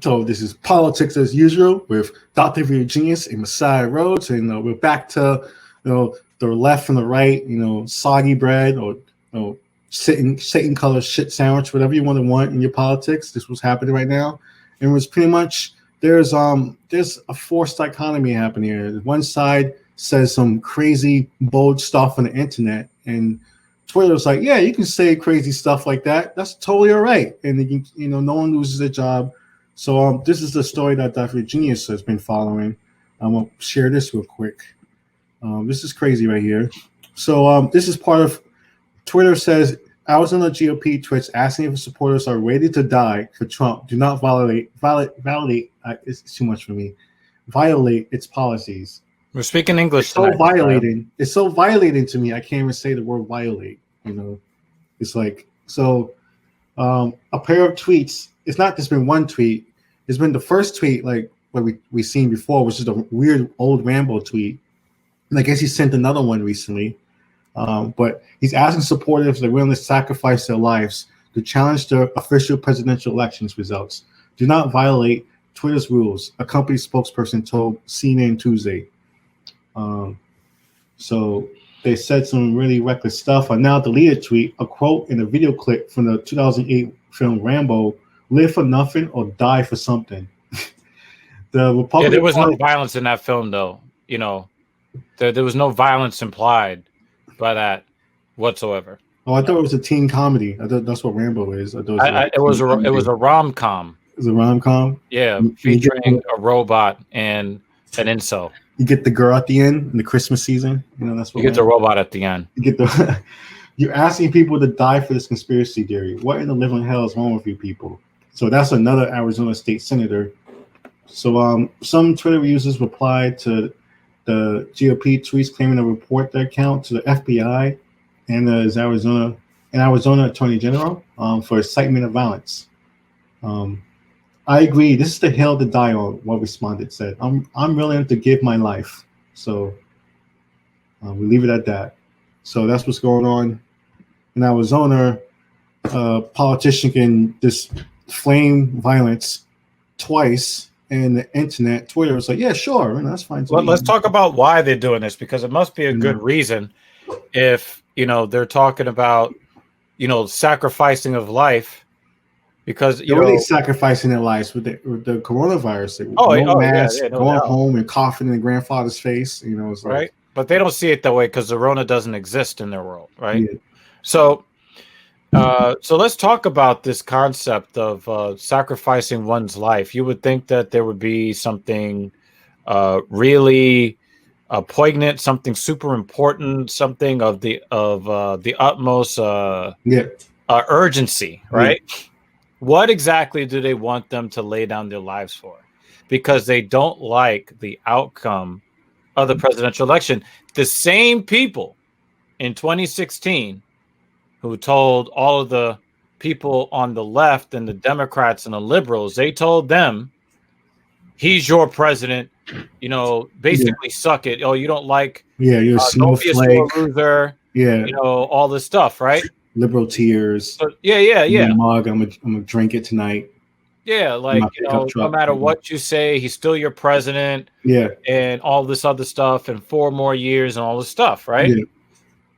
So this is politics as usual with Dr. Genius and Messiah Rhodes, and we're back to the left and the right, soggy bread or Satan color shit sandwich, whatever you want in your politics. This was happening right now, and it was pretty much there's a forced dichotomy happening here. One side says some crazy bold stuff on the internet, and Twitter's like, yeah, you can say crazy stuff like that. That's totally all right, and no one loses their job. So this is the story that Dr. Genius has been following. I'm going to share this real quick. This is crazy right here. So this is part of Twitter says, Arizona GOP tweets asking if supporters are ready to die for Trump. Do not validate. It's too much for me. Violate its policies. We're speaking English. It's so violating. It's so violating to me. I can't even say the word violate. It's like so. A pair of tweets. It's not just been one tweet. It's been the first tweet, like what we seen before, which is a weird old Rambo tweet. And I guess he sent another one recently. But he's asking supporters if they're willing to sacrifice their lives to challenge the official presidential elections results. Do not violate Twitter's rules, a company spokesperson told CNN Tuesday. So they said some really reckless stuff. A now deleted tweet, a quote in a video clip from the 2008 film Rambo, live for nothing or die for something. The Republican there was no violence in that film, though. There was no violence implied by that whatsoever. Oh, I thought it was a teen comedy. I thought that's what Rambo is. It was a rom-com. It was a rom-com? Yeah, featuring a robot and an incel. You get the girl at the end in the Christmas season. That's what you get the robot at the end. You get the. You're asking people to die for this conspiracy theory. What in the living hell is wrong with you people? So that's another Arizona state senator. So some Twitter users replied to the GOP tweets claiming to report their account to the FBI and the Arizona Attorney General for incitement of violence. I agree. This is the hill to die on. One respondent said, "I'm willing to give my life." So we leave it at that. So that's what's going on in Arizona. Politician can just flame violence twice, and the internet, Twitter was like, "Yeah, sure, that's fine." Well, let's talk about why they're doing this, because it must be a good reason. If they're talking about sacrificing of life. Because they're really sacrificing their lives with the coronavirus. Masks, going home and coughing in the grandfather's face. It's like, right. But they don't see it that way because the Rona doesn't exist in their world, right? Yeah. So let's talk about this concept of sacrificing one's life. You would think that there would be something really poignant, something super important, something of the utmost urgency, right? Yeah. What exactly do they want them to lay down their lives for? Because they don't like the outcome of the presidential election. The same people in 2016 who told all of the people on the left and the Democrats and the liberals, they told them, he's your president, basically suck it. Oh, you don't like, you're a snowflake, loser, all this stuff, right? Liberal tears. Yeah. Mug. I'm gonna drink it tonight. Yeah, like no matter what you say, he's still your president. Yeah, and all this other stuff, and 4 more years, and all this stuff, right? Yeah.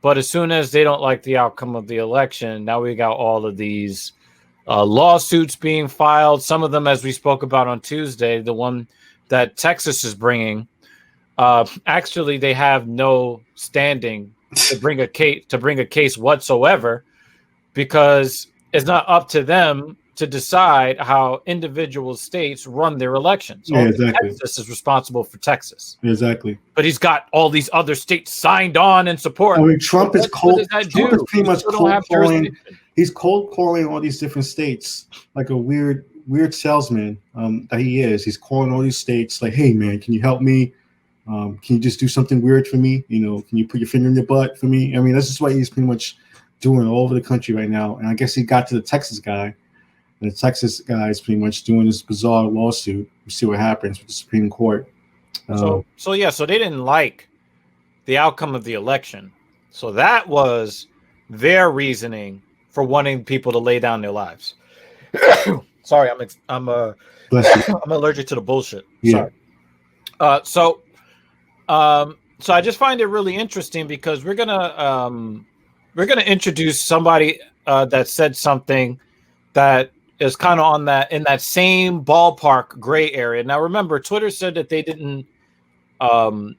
But as soon as they don't like the outcome of the election, now we got all of these lawsuits being filed. Some of them, as we spoke about on Tuesday, the one that Texas is bringing, actually they have no standing to bring a case whatsoever. Because it's not up to them to decide how individual states run their elections. Yeah, exactly. Texas is responsible for Texas. Exactly. But he's got all these other states signed on and support. I mean, Trump is pretty much cold calling. He's cold calling all these different states like a weird salesman that he is. He's calling all these states like, "Hey, man, can you help me? Can you just do something weird for me? Can you put your finger in your butt for me?" I mean, that's just what he's pretty much doing all over the country right now. And I guess he got to the Texas guy. And the Texas guy is pretty much doing this bizarre lawsuit. We'll see what happens with the Supreme Court. So they didn't like the outcome of the election. So that was their reasoning for wanting people to lay down their lives. Sorry, I'm Bless you. I'm allergic to the bullshit. Yeah. Sorry. So I just find it really interesting because we're gonna introduce somebody that said something that is kind of on that in that same ballpark gray area. Now, remember, Twitter said that they didn't So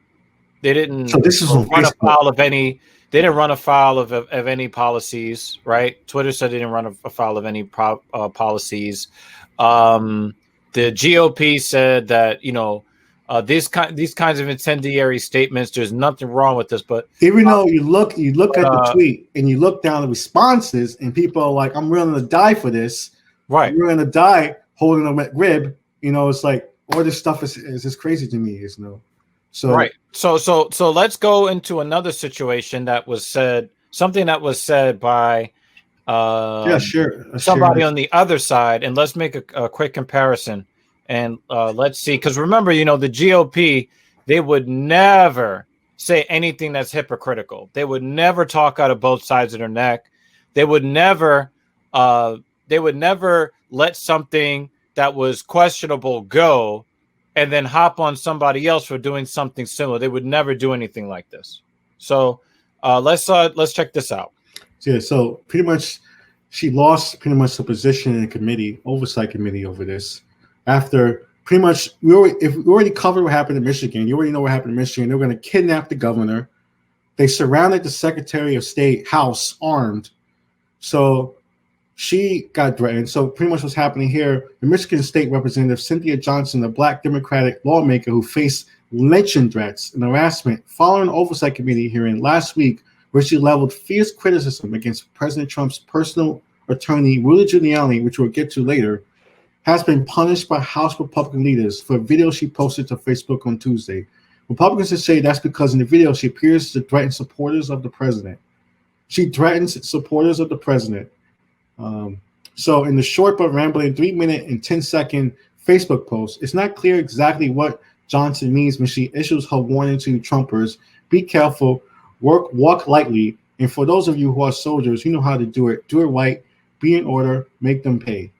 this is on run Facebook. afoul of any. They didn't run afoul of any policies, right? Twitter said they didn't run afoul of any policies. The GOP said that these kinds of incendiary statements. There's nothing wrong with this, but even though you look at the tweet and you look down the responses, and people are like, "I'm willing to die for this." Right, you're gonna die holding a wet rib. It's like all this stuff is just crazy to me. So right. So let's go into another situation that was said. Something that was said by somebody on the other side, and let's make a quick comparison. And let's see, because remember, the GOP, they would never say anything that's hypocritical. They would never talk out of both sides of their neck. They would never let something that was questionable go and then hop on somebody else for doing something similar. They would never do anything like this. So let's check this out. Yeah, so pretty much she lost pretty much the position in the oversight committee over this. After pretty much, we already covered what happened in Michigan. You already know what happened in Michigan. They were going to kidnap the governor. They surrounded the Secretary of State house armed. So she got threatened. So pretty much what's happening here, the Michigan State Representative Cynthia Johnson, a Black Democratic lawmaker who faced lynching threats and harassment following an oversight committee hearing last week, where she leveled fierce criticism against President Trump's personal attorney, Rudy Giuliani, which we'll get to later, has been punished by House Republican leaders for a video she posted to Facebook on Tuesday. Republicans say that's because in the video she appears to threaten supporters of the president. She threatens supporters of the president. So in the short but rambling 3-minute and 10-second Facebook post, it's not clear exactly what Johnson means when she issues her warning to Trumpers: be careful, walk lightly, and for those of you who are soldiers, you know how to do it. Do it right, be in order, make them pay.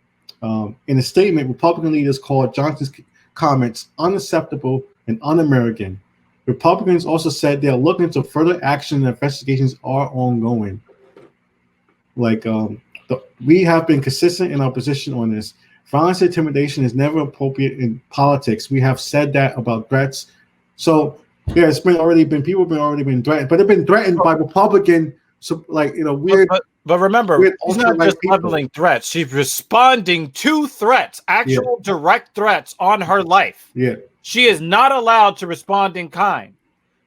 In a statement, Republican leaders called Johnson's comments unacceptable and un-American. Republicans also said they're looking into further action and investigations are ongoing. We have been consistent in our position on this. Violence and intimidation is never appropriate in politics. We have said that about threats. So yeah, people have already been threatened, but they've been threatened by Republican, weird. But remember, she's not just leveling threats. She's responding to threats, actual direct threats on her life. Yeah. She is not allowed to respond in kind.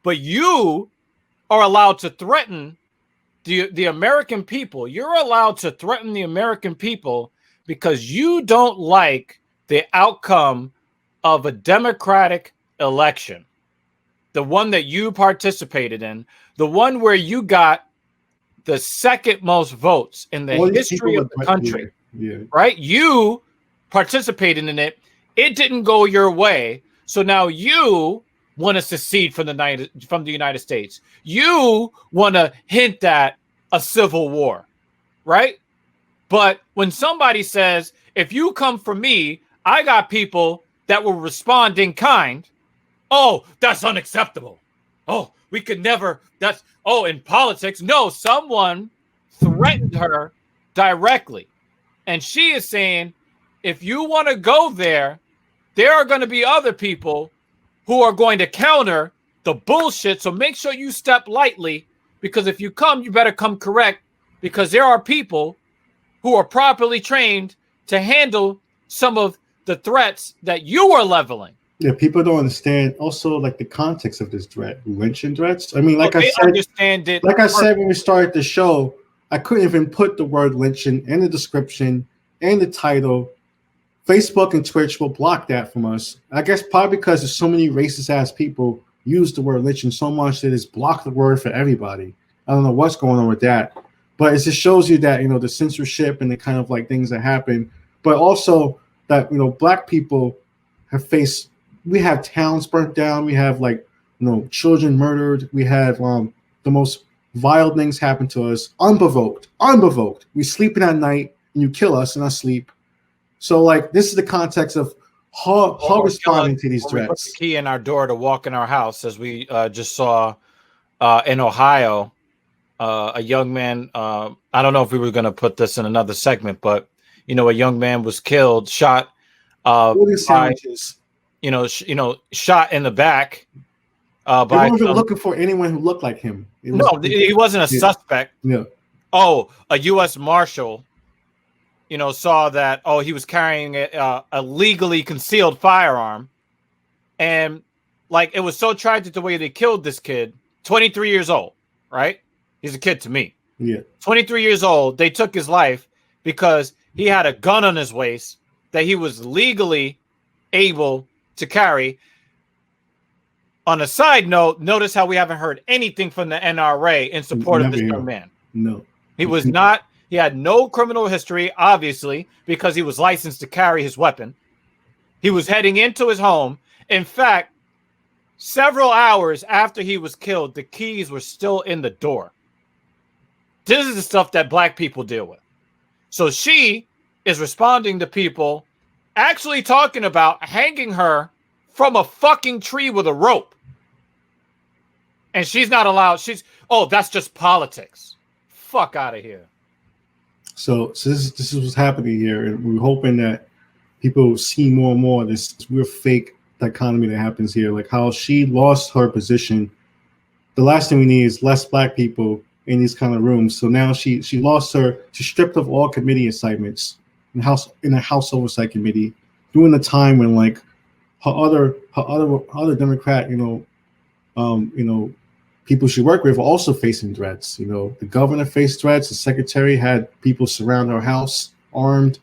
But you are allowed to threaten the American people. You're allowed to threaten the American people because you don't like the outcome of a democratic election. The one that you participated in, the one where you got the second most votes in the history of the country, right? You participated in it. It didn't go your way. So now you want to secede from the United States. You want to hint at a civil war, right? But when somebody says, if you come for me, I got people that will respond in kind. Oh, that's unacceptable. Oh, we could never, in politics. No, someone threatened her directly. And she is saying, if you want to go there are going to be other people who are going to counter the bullshit. So make sure you step lightly, because if you come, you better come correct, because there are people who are properly trained to handle some of the threats that you are leveling. Yeah, people don't understand also the context of this threat, lynching threats. I mean, I said when we started the show, I couldn't even put the word lynching in the description and the title. Facebook and Twitch will block that from us. I guess probably because there's so many racist ass people use the word lynching so much that it's blocked the word for everybody. I don't know what's going on with that, but it just shows you that the censorship and the kind of things that happen, but also that Black people have faced. We have towns burnt down. We have children murdered. We have the most vile things happen to us unprovoked. We sleeping at night and you kill us in our sleep. So like this is the context of her responding to these when we put threats. the key in our door to walk in our house, as we just saw in Ohio, a young man. I don't know if we were going to put this in another segment, but you know, a young man was killed, shot by, shot in the back. They weren't even looking for anyone who looked like him. He wasn't a suspect. Yeah. Oh, a U.S. Marshal, saw that, he was carrying a legally concealed firearm. And like, it was so tragic the way they killed this kid, 23 years old, right? He's a kid to me. Yeah. 23 years old. They took his life because he had a gun on his waist that he was legally able to carry. On a side note, notice how we haven't heard anything from the NRA in support of this young man. No. He was not, he had no criminal history, obviously, because he was licensed to carry his weapon. He was heading into his home. In fact, several hours after he was killed, the keys were still in the door. This is the stuff that black people deal with. So she is responding to people actually talking about hanging her from a fucking tree with a rope. And she's not allowed. That's just politics. Fuck out of here. So this is what's happening here. And we're hoping that people see more and more of this weird fake dichotomy that happens here. Like how she lost her position. The last thing we need is less black people in these kind of rooms. So now she lost her, she's stripped of all committee assignments in a House Oversight Committee during the time when like her other Democrat, people she worked with were also facing threats. The governor faced threats. The secretary had people surround her house armed.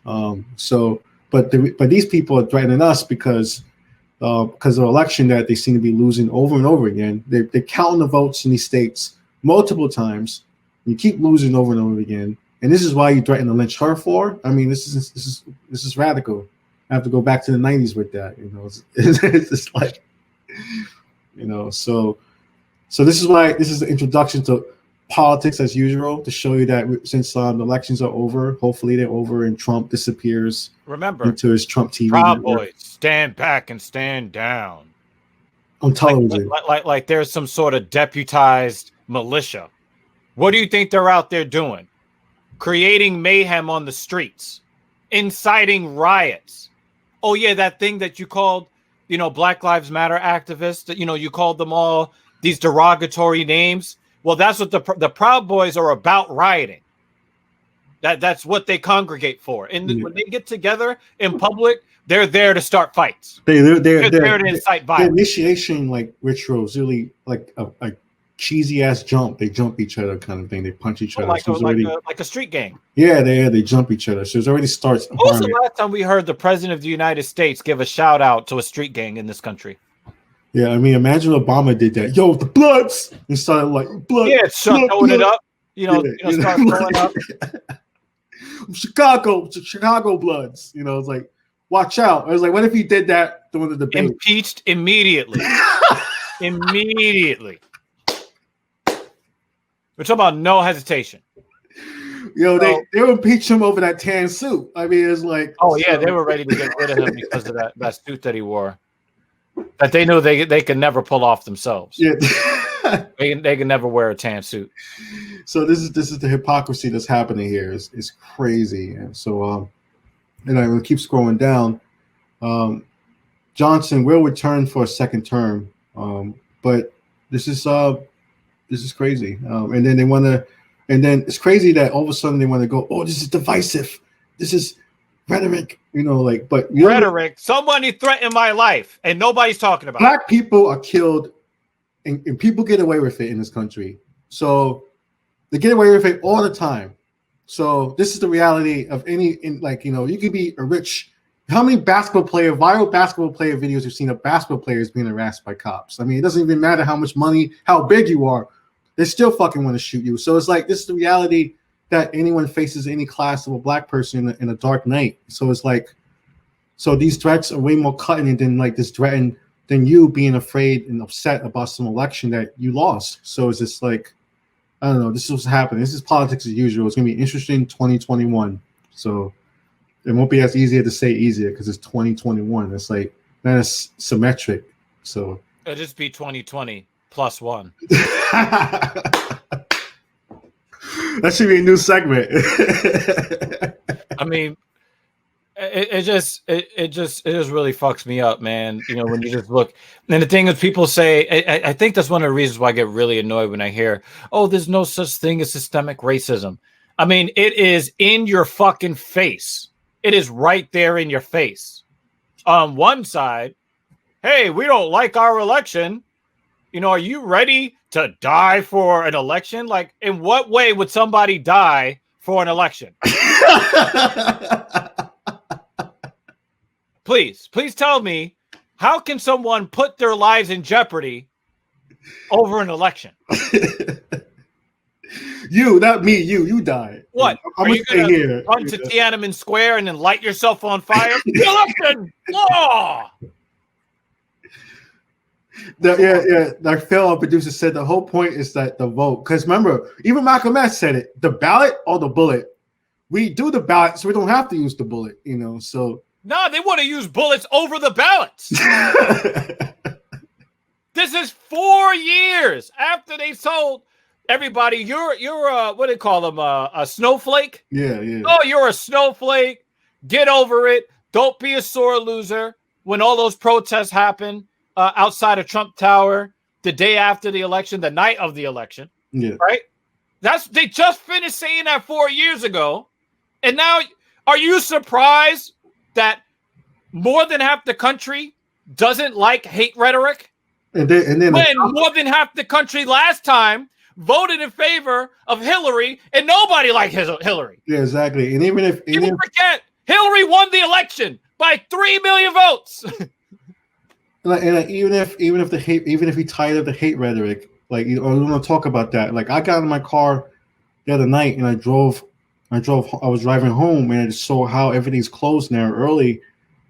But these people are threatening us because of the election that they seem to be losing over and over again. They're counting the votes in these states multiple times. You keep losing over and over again, and this is why you threaten to lynch her for. I mean, this is radical. I have to go back to the 90s with that. It's just like, So this is why this is the introduction to politics as usual, to show you that since the elections are over, hopefully they're over and Trump disappears. Remember, into his Trump TV. Proud Boys, stand back and stand down. On television. Like there's some sort of deputized militia. What do you think they're out there doing? Creating mayhem on the streets, inciting riots. Oh yeah, that thing that you called, Black Lives Matter activists, that, you called them all these derogatory names. Well, that's what the Proud Boys are about, rioting. That's what they congregate for. And when they get together in public, they're there to start fights. They're there to incite violence. The initiation rituals really like a cheesy ass jump. They jump each other kind of thing. They punch each other. Like a street gang. Yeah, they jump each other. So it already starts. When was the last time we heard the president of the United States give a shout out to a street gang in this country? Yeah, I mean, imagine Obama did that. Yo, the Bloods! And started like, blood. Yeah, throwing it up. Start throwing up. Chicago Bloods. It's like, watch out. I was like, what if he did that during the debate? Impeached immediately. Immediately. We're talking about no hesitation. They were impeaching him over that tan suit. I mean, it's like, they were ready to get rid of him because of that suit that he wore. That they knew they could never pull off themselves. Yeah, they can never wear a tan suit. So this is the hypocrisy that's happening here. It's crazy, and so and I will keep scrolling down. Johnson will return for a second term, but this is crazy. And then they want to, and then it's crazy that all of a sudden they want to go, oh, this is divisive. This is rhetoric, but rhetoric. Somebody threatened my life, and nobody's talking about it. Black people are killed, and people get away with it in this country. So they get away with it all the time. So this is the reality of you could be a rich. How many viral basketball player videos you've seen of basketball players being harassed by cops? I mean, it doesn't even matter how much money, how big you are, they still fucking want to shoot you. So it's like this is the reality that anyone faces any class of a black person in a dark night. So it's like, so these threats are way more cutting than like this threaten than you being afraid and upset about some election that you lost. So it's just like, I don't know, this is what's happening. This is politics as usual. It's going to be interesting 2021. So It won't be as easier to say easier because it's 2021. It's like not as symmetric. So it'll just be 2020 plus one. That should be a new segment. I mean, it just really fucks me up, man. You know, when you just look, and the thing is, people say, I think that's one of the reasons why I get really annoyed when I hear, oh, there's no such thing as systemic racism. I mean, it is in your fucking face. It is right there in your face. On one side, hey, we don't like our election. You know, are you ready to die for an election? Like, in what way would somebody die for an election? Please tell me, how can someone put their lives in jeopardy over an election? You, not me, you die. What? I'm Are you going to run to Yeah. Tiananmen Square and then light yourself on fire? Election law! Like Phil, our producer, said the whole point is that the vote. Because remember, even Malcolm X said it: the ballot or the bullet. We do the ballot, so we don't have to use the bullet. You know, so no, they want to use bullets over the ballots. This is 4 years after they told everybody you're what do they call them, a snowflake? Yeah. Oh, you're a snowflake. Get over it. Don't be a sore loser. When all those protests happen outside of Trump Tower the day after the election, the night of the election, right? They just finished saying that 4 years ago, and now are you surprised that more than half the country doesn't like hate rhetoric? And then when more than half the country last time voted in favor of Hillary, and nobody liked Hillary. Yeah, exactly. And even if people forget, Hillary won the election by 3 million votes. Even if he tired of the hate rhetoric, like, I want to talk about that. Like, I got in my car the other night and I was driving home and I just saw how everything's closed now early,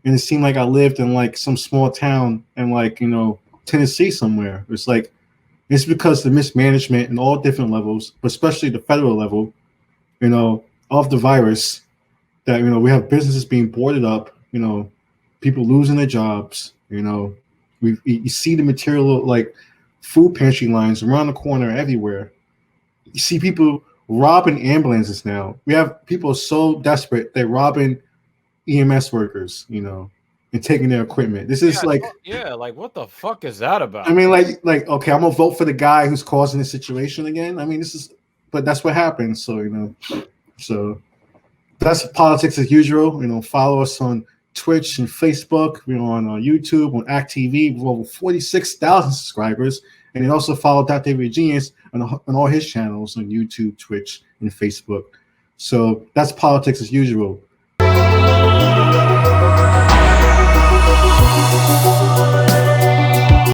and it seemed like I lived in like some small town in, like, you know, Tennessee somewhere. It's like, it's because the mismanagement in all different levels, but especially the federal level, you know, of the virus, that, you know, we have businesses being boarded up, you know, people losing their jobs, you know, you see the material, like food pantry lines around the corner everywhere. You see people robbing ambulances now. We have people so desperate they're robbing EMS workers, you know, and taking their equipment. This is like what the fuck is that about? I mean, like okay, I'm gonna vote for the guy who's causing the situation again. I mean, but that's what happens. So, you know, so that's politics as usual. You know, follow us on Twitch and Facebook. We're on YouTube, on act.tv with over 46,000 subscribers, and you also follow Dr. Genius on all his channels on YouTube, Twitch, and Facebook. So that's politics as usual.